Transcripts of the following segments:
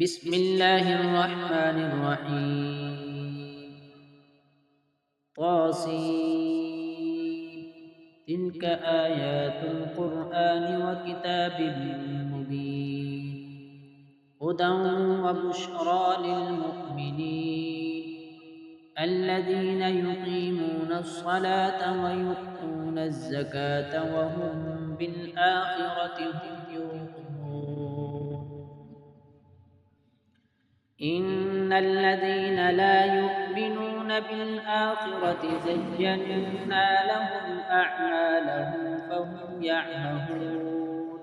بسم الله الرحمن الرحيم طاسين تلك آيات القرآن وكتاب مبين هدى وبشرى للمؤمنين الذين يقيمون الصلاة ويؤتون الزكاة وهم بالآخرة هم يوقنون إن الذين لا يؤمنون بالآخرة زينا لهم أعمالهم فهم يعمهون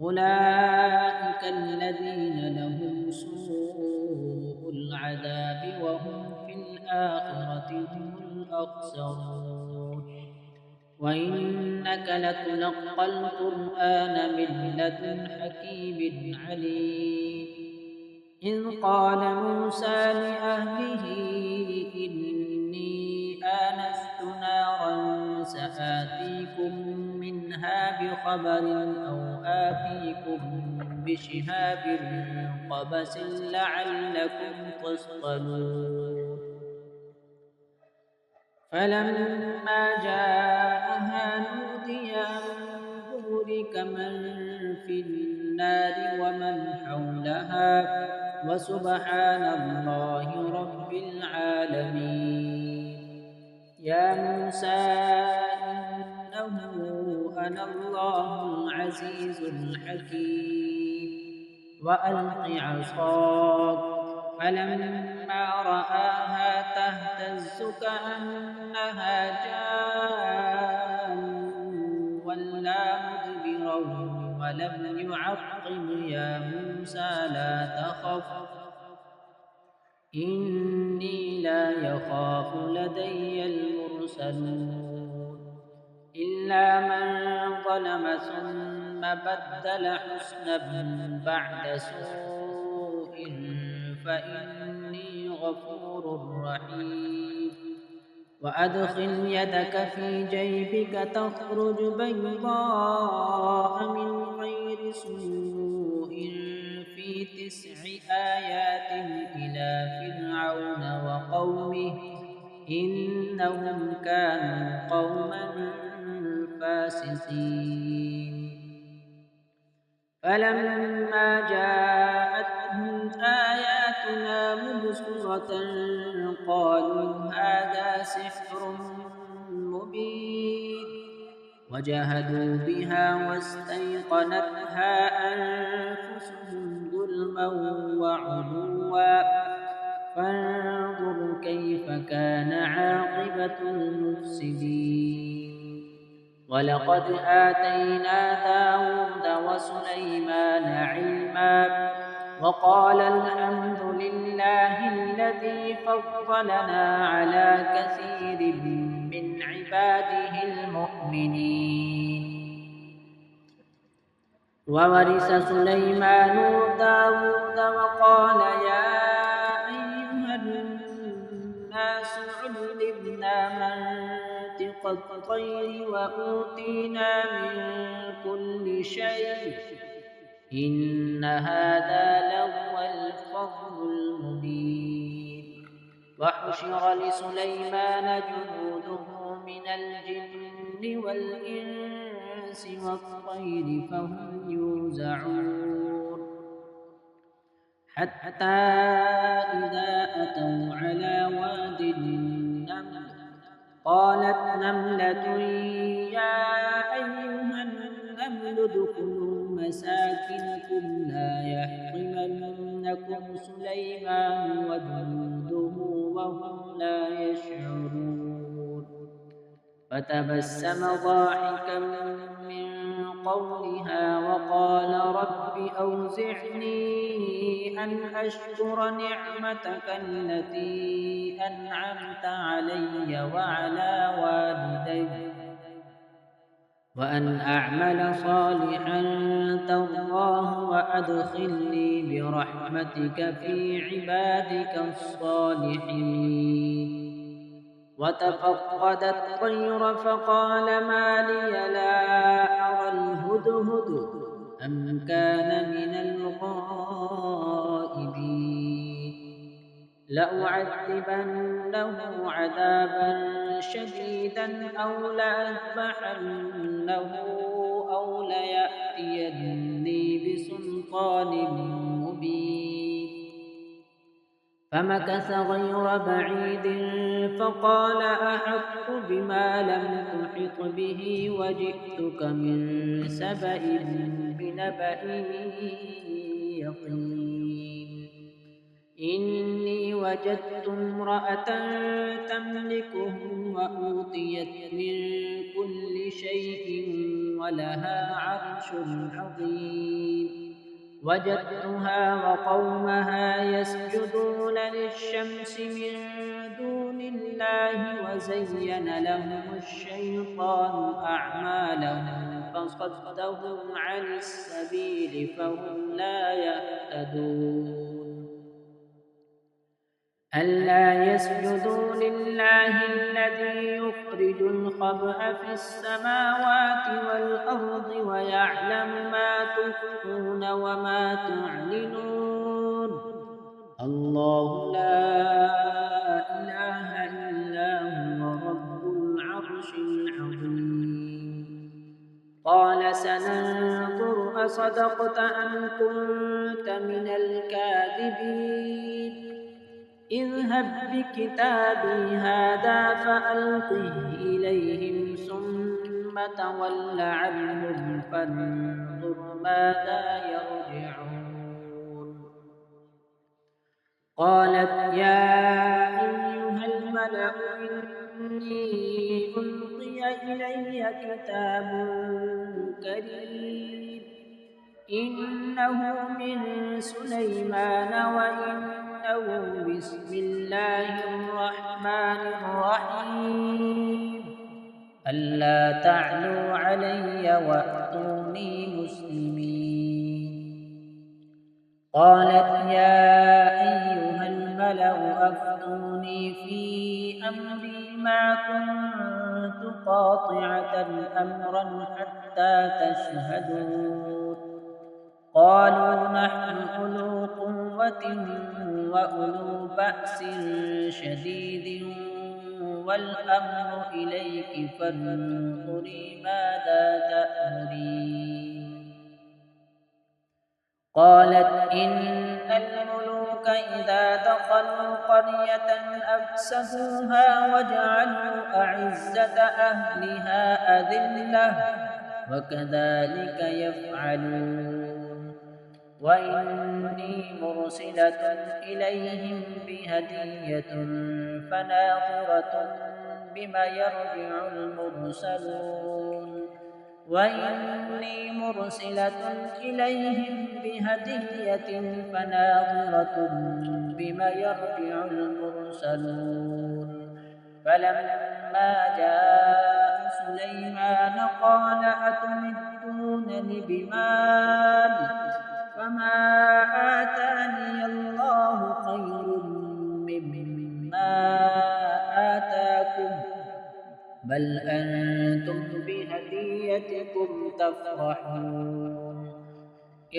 أولئك الذين لهم سوء العذاب وهم في الآخرة هم الأخسرون وإنك لتلقى القرآن من لدن حكيم عليم إذ قال موسى لأهله إني آنست نارا سآتيكم منها بخبر أو آتيكم بشهاب قبس لعلكم تصطلون فلما جاءها نودي أن بورك من في النار ومن حولها وسبحان الله رب العالمين يا موسى إنه أنا الله العزيز الحكيم وألق عصاك فلما رآها تهتز كأنها جان ولا مدبرا ولم يعقب يا موسى لا تخف إني لا يخاف لدي المرسلون إلا من ظلم ثم بدل حسنا بعد سوء فإني غفور رحيم وأدخل يدك في جيبك تخرج بيضاء من غير سوء في 9 آيات إلى فرعون وقومه إنهم كانوا قوما فاسقين فلما جاءتهم آياتنا مبصرة قالوا هذا سحر مبين وجحدوا بها واستيقنتها أنفسهم ظلما وعلوا فانظر كيف كان عاقبة المفسدين ولقد آتينا داود وسليمان علما وقال الحمد لله الذي فضلنا على كثير من عباده المؤمنين وورث سليمان داود وقال يا أيها الناس علمنا منطق الطير وأوتينا من كل شيء إن هذا لهو الفضل المبين وحشر لسليمان جنوده من الجن والإنس والطير فهم يوزعون حتى إذا أتوا على واد النمل قالت نملة يا أيها النمل ادخلوا مساكنكم لا يحطمنكم سليمان وجنوده وهم لا يشعرون فتبسم ضاحكا من قولها وقال رب أوزعني أن أشكر نعمتك التي أنعمت علي وعلى والدي وأن أعمل صالحا ترضاه وأدخلني برحمتك في عبادك الصالحين وتفقد الطير فقال ما لي لا أرى الهدهد أم كان من الغائبين لأعذبنه عذابا شديدا أو لأذبحنه أو ليأتيني بسلطان مبين. فمكث غير بعيد فقال أحطت بما لم تحط به وجئتك من سبأ بنبأ يقين. إني وجدت امرأة تملكهم وأوتيت من كل شيء ولها عرش عظيم. وجدتها وقومها يسجدون للشمس من دون الله وزين لهم الشيطان أعمالهم فصدهم عن السبيل فهم لا يهتدون. ألا يسجدوا لله الذي يخرج الخبأ في السماوات والأرض ويعلم ما تخفون وما تعلنون. الله لا إله إلا هو رب العرش العظيم. قال سننظر أصدقت أم كنت من الكاذبين. اذهب بكتابي هذا فألقه إليهم ثم تول عنهم فانظر ماذا يرجعون. قالت يا أيها الملأ إني ألقي إلي كتاب كريم إنه من سليمان وإنه بسم الله الرحمن الرحيم ألا تعلوا علي وأتوني مسلمين. قالت يا أيها الملأ أفتوني في أمري ما كنت قاطعة أمرا حتى تشهدون. قالوا نحن أولو قوة وأولو بأس شديد والأمر إليك فانظري ماذا تأمرين. قالت إن الملوك إذا دخلوا قرية أفسدوها وجعلوا أعزة أهلها أذلة وكذلك يفعلون. وإني مرسلة إليهم بهدية فناظرة بما يرجع المرسلون. وإني مرسلة إليهم بهدية فناظرة بما يرجع المرسلون. فلما جاء سليمان قال أتمدونني بمال فما آتاني الله خير مما آتاكم بل أنتم بهديتكم تفرحون.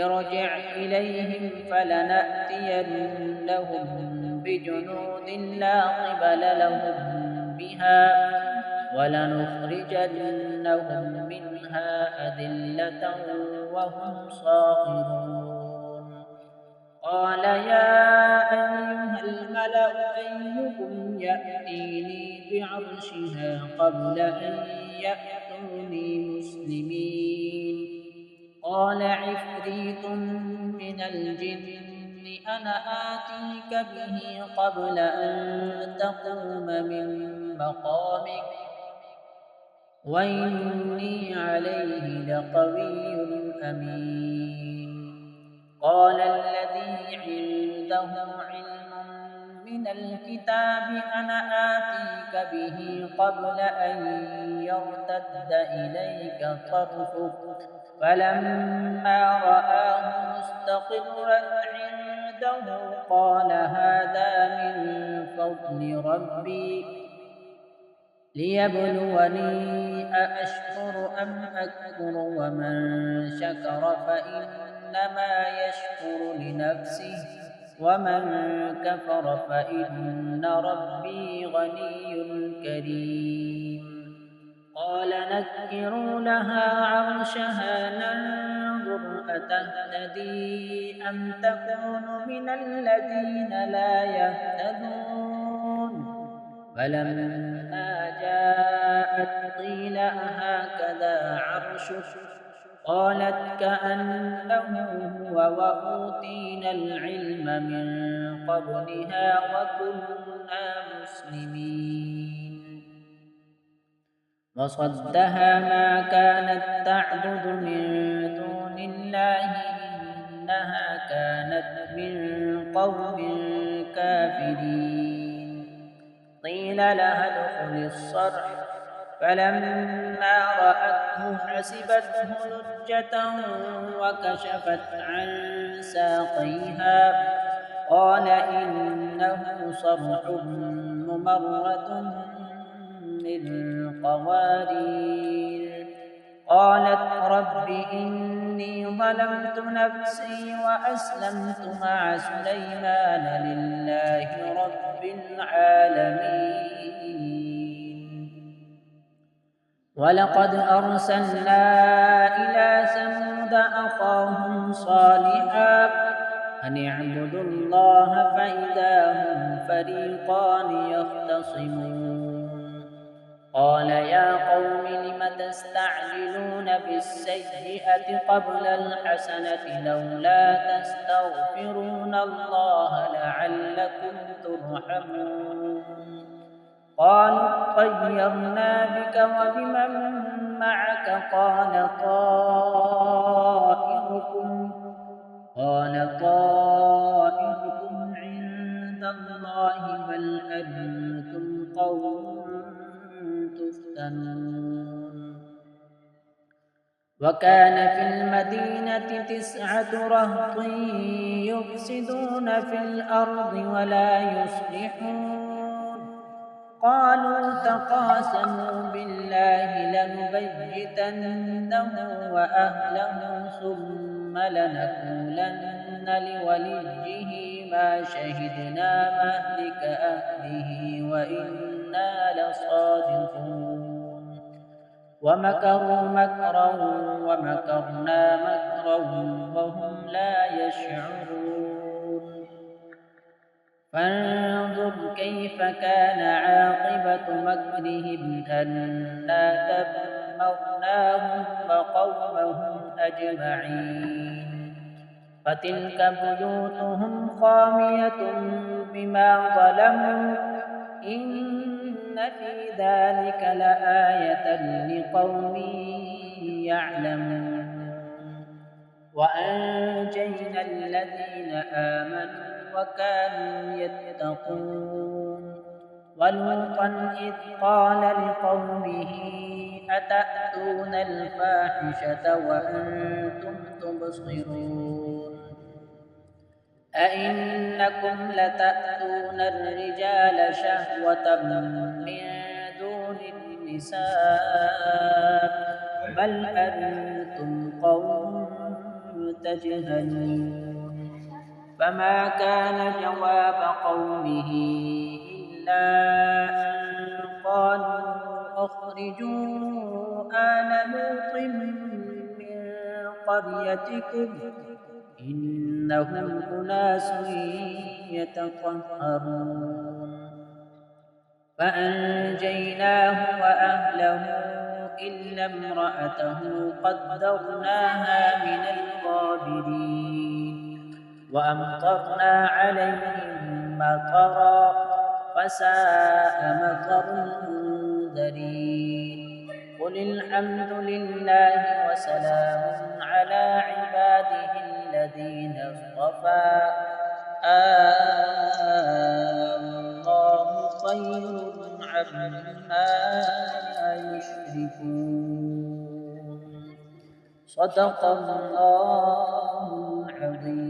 ارجع إليهم فلنأتينهم بجنود لا قبل لهم بها ولنخرجنهم منها أذلة وهم صاغرون. قال يا أيها الملأ أيكم يأتيني بعرشها قبل أن يأتوني مسلمين. قال عفريت من الجن أنا آتيك به قبل أن تقوم من مقامك وإني عليه لقوي أمين. قال الذي عنده علم من الكتاب أنا آتيك به قبل أن يرتد إليك طرفك فلما رآه مستقرا عنده قال هذا من فضل ربي ليبلوني أأشكر أم أكفر ومن شكر فإنما يشكر لنفسه ومن كفر فإن ربي غني كريم. قال نكروا لها عرشها ننظر أتهتدي أم تكون من الذين لا يهتدون. فلما جاءت قيل أهكذا عرشك؟ قالت كأنه هو وأوتينا العلم من قبلها وكنا مسلمين. وصدها ما كانت تعبد من دون الله إنها كانت من قوم كافرين. قيل لها ادخل الصرح فلما رأته حسبته لجة وكشفت عن ساقيها قال إنه صرح ممرد من قوارير. قالت رب إني ظلمت نفسي وأسلمت مع سليمان لله رب العالمين. ولقد أرسلنا إلى ثمود أخاهم صالحا أن اعبدوا الله فإذا هم فريقان يختصمون. قال يا قوم لم تستعجلون بالسيئة قبل الحسنة لولا تستغفرون الله لعلكم ترحمون. قالوا طيرنا بك وبمن معك قال طائركم عند الله بل أنتم قوم تفتنون. وكان في المدينة 9 رهط يفسدون في الأرض ولا يصلحون. قالوا تقاسموا بالله لنبيتنه وأهله ثم لنقولن لوليه ما شهدنا مهلك أهله وإنا لصادقون. ومكروا مكرا ومكرنا مكرا وهم لا يشعرون. فانظر كيف كان عاقبة مكرهم أنا دمرناهم وقومهم أجمعين. فتلك بيوتهم خاوية بما ظلموا إن في ذلك لآية لقوم يعلمون. وأنجينا الذين آمنوا وكانوا يتقون. ولوطا إذ قال لقومه أتأتون الفاحشة وأنتم تبصرون أئنكم لتأتون الرجال شهوة من دون النساء بل أنتم قوم تجهلون. فما كان جواب قومه إلا أن قالوا أخرجوا آل لوط من قريتكم إنهم أناس يتطهرون. فأنجيناه وأهله إلا امرأته قدرناها من الغابرين. وأمطرنا عليهم مطرا فساء مطر المنذرين. قل الحمد لله وسلام على عباده الذين اصطفى الله خير عما يشركون. صدق الله العظيم.